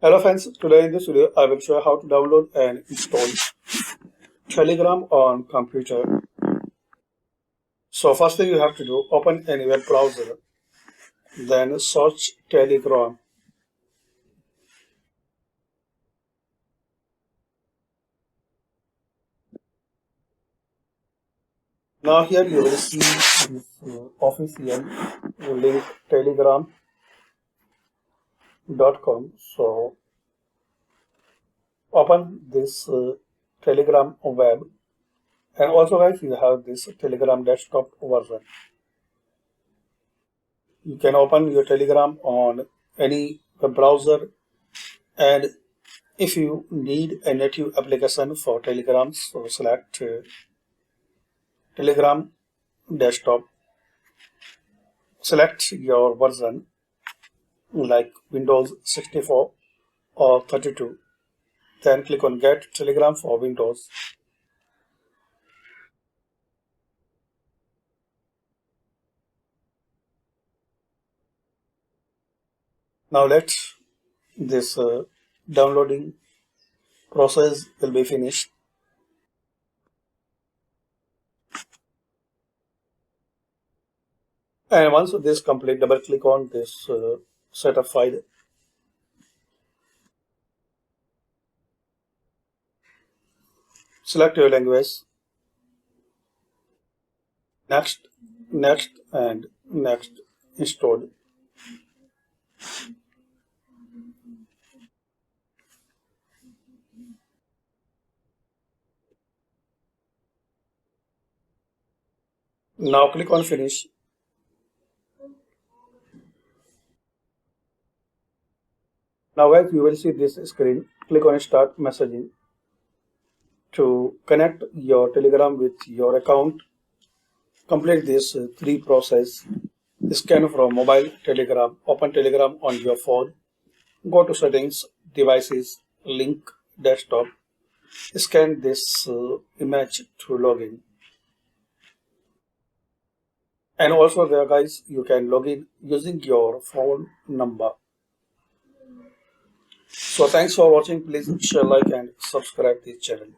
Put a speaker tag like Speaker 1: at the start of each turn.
Speaker 1: Hello friends, today in this video I will show you how to download and install Telegram on computer. So first thing you have to do, open any web browser, then search Telegram. Now here you will see this official link telegram.com. So open this Telegram web, and also guys you have this Telegram desktop version. You can open your Telegram on any web browser, and if you need a native application for Telegram, so select Telegram desktop. Select your version like Windows 64 or 32. Then click on Get Telegram for Windows. Now let this downloading process will be finished. And once this complete, double click on this setup file. Select your language. Next, next, and next. Installed. Now click on Finish. Now guys, you will see this screen. Click on Start Messaging. To connect your Telegram with your account, complete this three process. Scan from mobile Telegram. Open Telegram on your phone. Go to Settings, Devices, Link, Desktop. Scan this image to login. And also there guys, you can log in using your phone number. So thanks for watching. Please share, like and subscribe this channel.